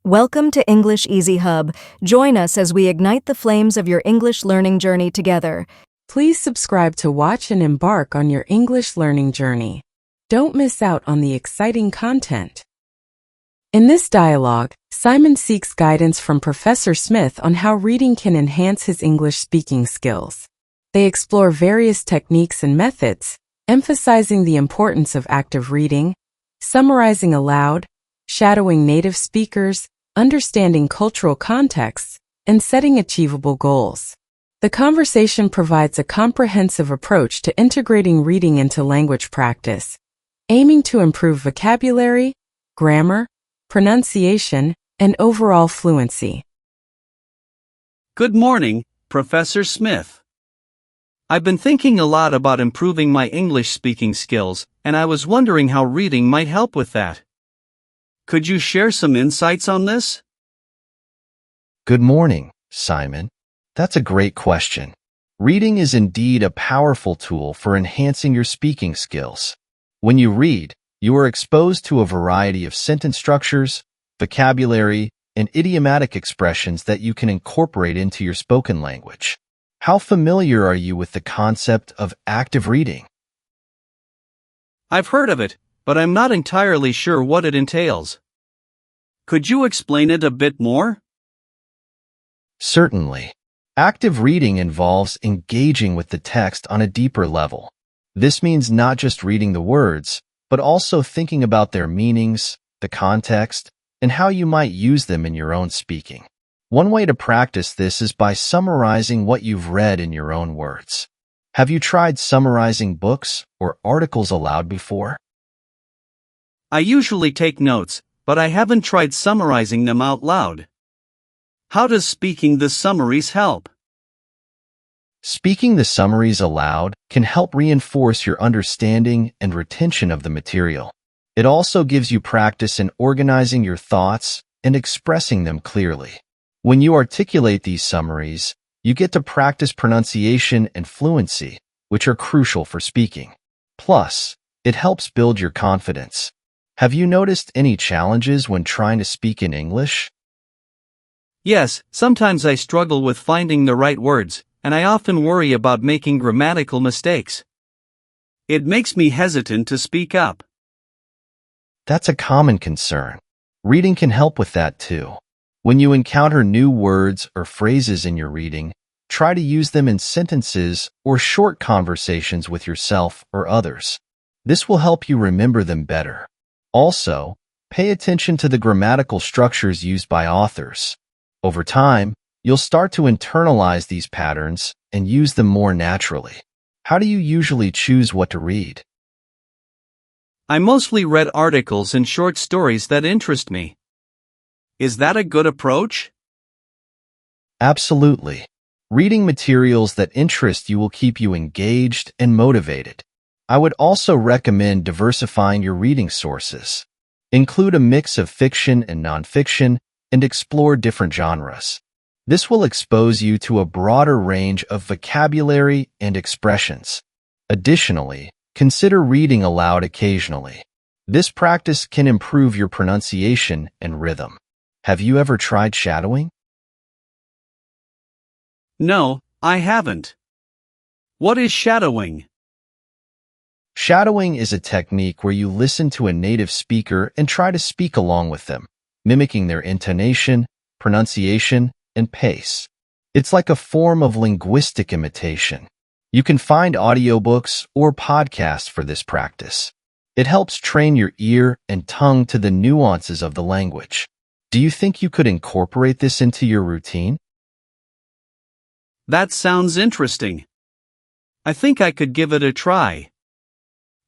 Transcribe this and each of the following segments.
Welcome to English Easy Hub. Join us as we ignite the flames of your English learning journey together. Please subscribe to watch and embark on your English learning journey. Don't miss out on the exciting content. In this dialogue, Simon seeks guidance from Professor Smith on how reading can enhance his English speaking skills. They explore various techniques and methods, emphasizing the importance of active reading, summarizing aloud, shadowing native speakers, understanding cultural contexts, and setting achievable goals. The conversation provides a comprehensive approach to integrating reading into language practice, aiming to improve vocabulary, grammar, pronunciation, and overall fluency. Good morning, Professor Smith. I've been thinking a lot about improving my English speaking skills, and I was wondering how reading might help with that. Could you share some insights on this? Good morning, Simon. That's a great question. Reading is indeed a powerful tool for enhancing your speaking skills. When you read, you are exposed to a variety of sentence structures, vocabulary, and idiomatic expressions that you can incorporate into your spoken language. How familiar are you with the concept of active reading? I've heard of it, but I'm not entirely sure what it entails. Could you explain it a bit more? Certainly. Active reading involves engaging with the text on a deeper level. This means not just reading the words, but also thinking about their meanings, the context, and how you might use them in your own speaking. One way to practice this is by summarizing what you've read in your own words. Have you tried summarizing books or articles aloud before? I usually take notes, but I haven't tried summarizing them out loud. How does speaking the summaries help? Speaking the summaries aloud can help reinforce your understanding and retention of the material. It also gives you practice in organizing your thoughts and expressing them clearly. When you articulate these summaries, you get to practice pronunciation and fluency, which are crucial for speaking. Plus, it helps build your confidence. Have you noticed any challenges when trying to speak in English? Yes, sometimes I struggle with finding the right words, and I often worry about making grammatical mistakes. It makes me hesitant to speak up. That's a common concern. Reading can help with that too. When you encounter new words or phrases in your reading, try to use them in sentences or short conversations with yourself or others. This will help you remember them better. Also, pay attention to the grammatical structures used by authors. Over time, you'll start to internalize these patterns and use them more naturally. How do you usually choose what to read? I mostly read articles and short stories that interest me. Is that a good approach? Absolutely. Reading materials that interest you will keep you engaged and motivated. I would also recommend diversifying your reading sources. Include a mix of fiction and nonfiction and explore different genres. This will expose you to a broader range of vocabulary and expressions. Additionally, consider reading aloud occasionally. This practice can improve your pronunciation and rhythm. Have you ever tried shadowing? No, I haven't. What is shadowing? Shadowing is a technique where you listen to a native speaker and try to speak along with them, mimicking their intonation, pronunciation, and pace. It's like a form of linguistic imitation. You can find audiobooks or podcasts for this practice. It helps train your ear and tongue to the nuances of the language. Do you think you could incorporate this into your routine? That sounds interesting. I think I could give it a try.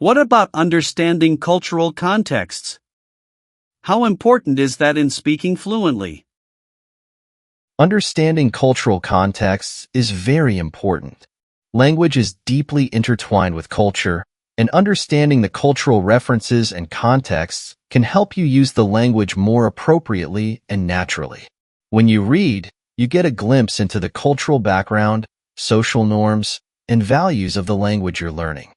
What about understanding cultural contexts? How important is that in speaking fluently? Understanding cultural contexts is very important. Language is deeply intertwined with culture, and understanding the cultural references and contexts can help you use the language more appropriately and naturally. When you read, you get a glimpse into the cultural background, social norms, and values of the language you're learning.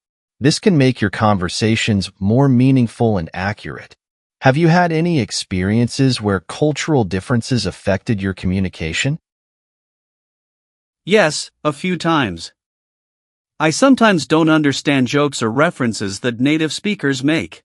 This can make your conversations more meaningful and accurate. Have you had any experiences where cultural differences affected your communication? Yes, a few times. I sometimes don't understand jokes or references that native speakers make.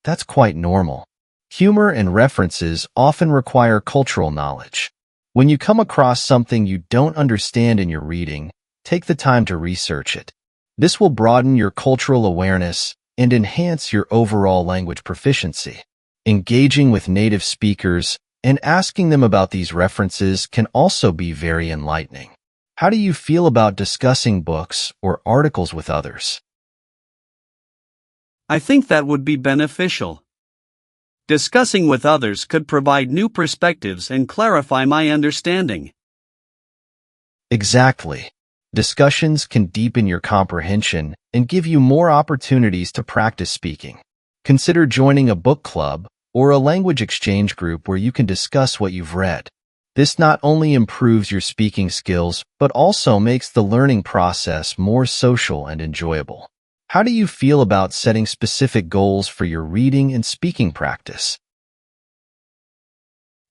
That's quite normal. Humor and references often require cultural knowledge. When you come across something you don't understand in your reading, take the time to research it. This will broaden your cultural awareness and enhance your overall language proficiency. Engaging with native speakers and asking them about these references can also be very enlightening. How do you feel about discussing books or articles with others? I think that would be beneficial. Discussing with others could provide new perspectives and clarify my understanding. Exactly. Discussions can deepen your comprehension and give you more opportunities to practice speaking. Consider joining a book club or a language exchange group where you can discuss what you've read. This not only improves your speaking skills, but also makes the learning process more social and enjoyable. How do you feel about setting specific goals for your reading and speaking practice?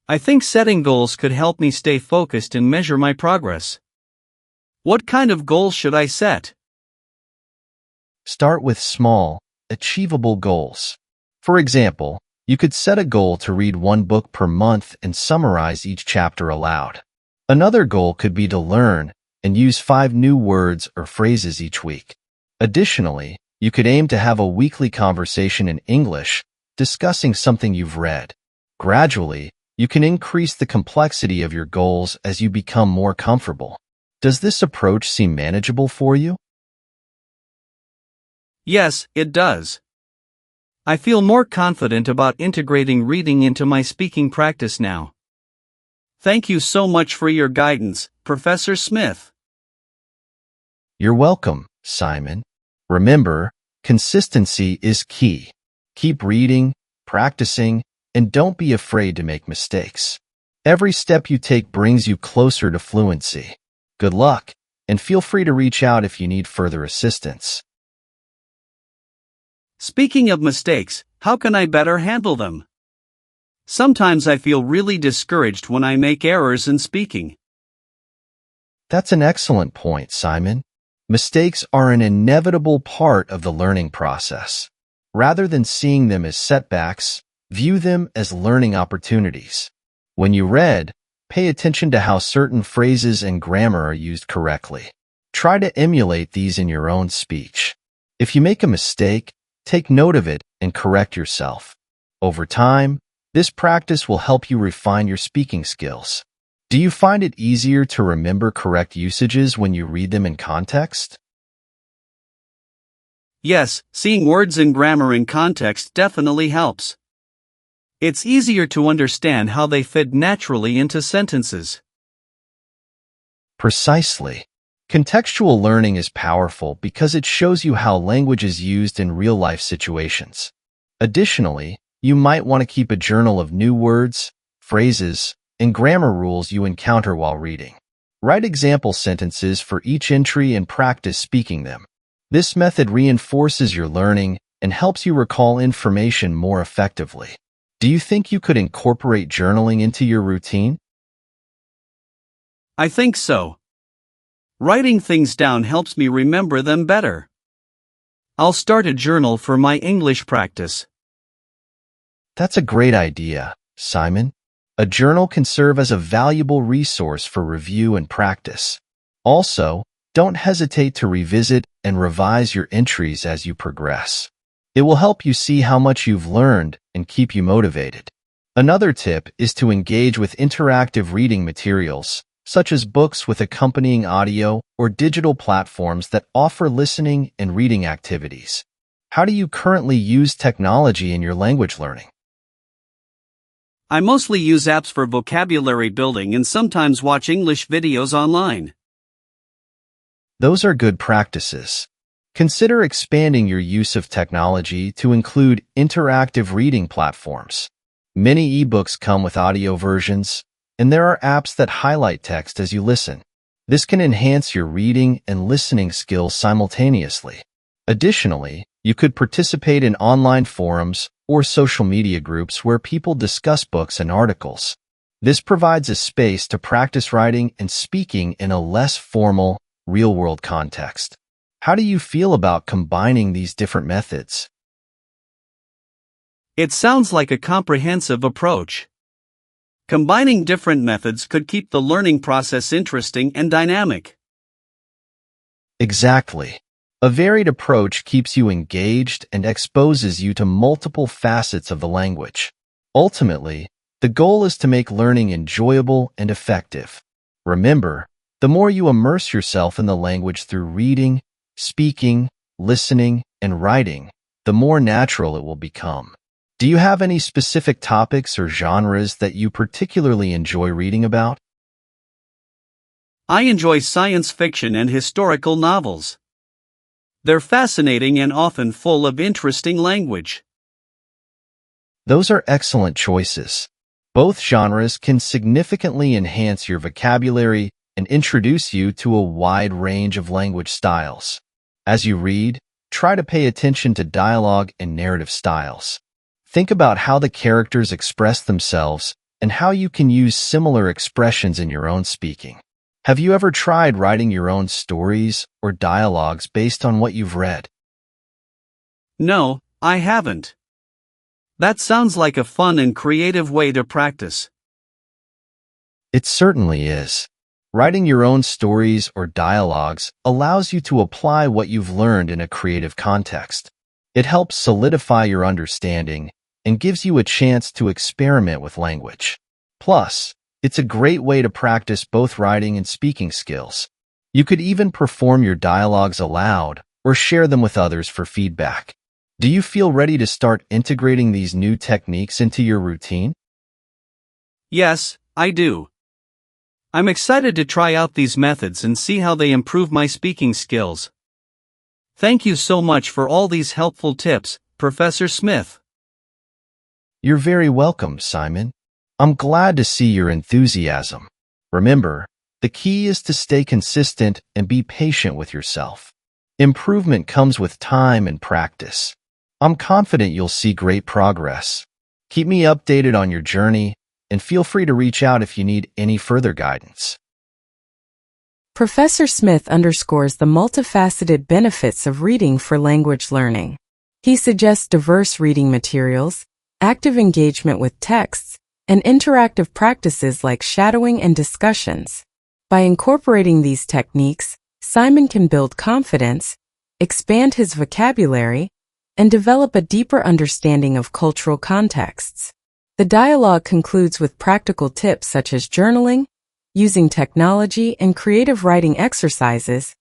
I think setting goals could help me stay focused and measure my progress. What kind of goals should I set? Start with small, achievable goals. For example, you could set a goal to read one book per month and summarize each chapter aloud. Another goal could be to learn and use 5 new words or phrases each week. Additionally, you could aim to have a weekly conversation in English, discussing something you've read. Gradually, you can increase the complexity of your goals as you become more comfortable. Does this approach seem manageable for you? Yes, it does. I feel more confident about integrating reading into my speaking practice now. Thank you so much for your guidance, Professor Smith. You're welcome, Simon. Remember, consistency is key. Keep reading, practicing, and don't be afraid to make mistakes. Every step you take brings you closer to fluency. Good luck, and feel free to reach out if you need further assistance. Speaking of mistakes, how can I better handle them? Sometimes I feel really discouraged when I make errors in speaking. That's an excellent point, Simon. Mistakes are an inevitable part of the learning process. Rather than seeing them as setbacks, view them as learning opportunities. When you read, pay attention to how certain phrases and grammar are used correctly. Try to emulate these in your own speech. If you make a mistake, take note of it and correct yourself. Over time, this practice will help you refine your speaking skills. Do you find it easier to remember correct usages when you read them in context? Yes, seeing words and grammar in context definitely helps. It's easier to understand how they fit naturally into sentences. Precisely. Contextual learning is powerful because it shows you how language is used in real-life situations. Additionally, you might want to keep a journal of new words, phrases, and grammar rules you encounter while reading. Write example sentences for each entry and practice speaking them. This method reinforces your learning and helps you recall information more effectively. Do you think you could incorporate journaling into your routine? I think so. Writing things down helps me remember them better. I'll start a journal for my English practice. That's a great idea, Simon. A journal can serve as a valuable resource for review and practice. Also, don't hesitate to revisit and revise your entries as you progress. It will help you see how much you've learned and keep you motivated. Another tip is to engage with interactive reading materials, such as books with accompanying audio or digital platforms that offer listening and reading activities. How do you currently use technology in your language learning? I mostly use apps for vocabulary building and sometimes watch English videos online. Those are good practices. Consider expanding your use of technology to include interactive reading platforms. Many ebooks come with audio versions, and there are apps that highlight text as you listen. This can enhance your reading and listening skills simultaneously. Additionally, you could participate in online forums or social media groups where people discuss books and articles. This provides a space to practice writing and speaking in a less formal, real-world context. How do you feel about combining these different methods? It sounds like a comprehensive approach. Combining different methods could keep the learning process interesting and dynamic. Exactly. A varied approach keeps you engaged and exposes you to multiple facets of the language. Ultimately, the goal is to make learning enjoyable and effective. Remember, the more you immerse yourself in the language through reading, speaking, listening, and writing, the more natural it will become. Do you have any specific topics or genres that you particularly enjoy reading about? I enjoy science fiction and historical novels. They're fascinating and often full of interesting language. Those are excellent choices. Both genres can significantly enhance your vocabulary and introduce you to a wide range of language styles. As you read, try to pay attention to dialogue and narrative styles. Think about how the characters express themselves and how you can use similar expressions in your own speaking. Have you ever tried writing your own stories or dialogues based on what you've read? No, I haven't. That sounds like a fun and creative way to practice. It certainly is. Writing your own stories or dialogues allows you to apply what you've learned in a creative context. It helps solidify your understanding and gives you a chance to experiment with language. Plus, it's a great way to practice both writing and speaking skills. You could even perform your dialogues aloud or share them with others for feedback. Do you feel ready to start integrating these new techniques into your routine? Yes, I do. I'm excited to try out these methods and see how they improve my speaking skills. Thank you so much for all these helpful tips, Professor Smith. You're very welcome, Simon. I'm glad to see your enthusiasm. Remember, the key is to stay consistent and be patient with yourself. Improvement comes with time and practice. I'm confident you'll see great progress. Keep me updated on your journey, and feel free to reach out if you need any further guidance. Professor Smith underscores the multifaceted benefits of reading for language learning. He suggests diverse reading materials, active engagement with texts, and interactive practices like shadowing and discussions. By incorporating these techniques, Simon can build confidence, expand his vocabulary, and develop a deeper understanding of cultural contexts. The dialogue concludes with practical tips such as journaling, using technology, and creative writing exercises,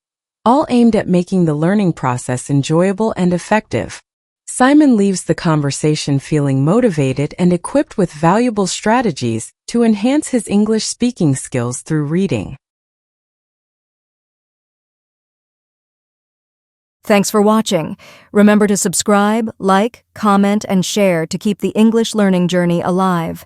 all aimed at making the learning process enjoyable and effective. Simon leaves the conversation feeling motivated and equipped with valuable strategies to enhance his English speaking skills through reading. Thanks for watching. Remember to subscribe, like, comment, and share to keep the English learning journey alive.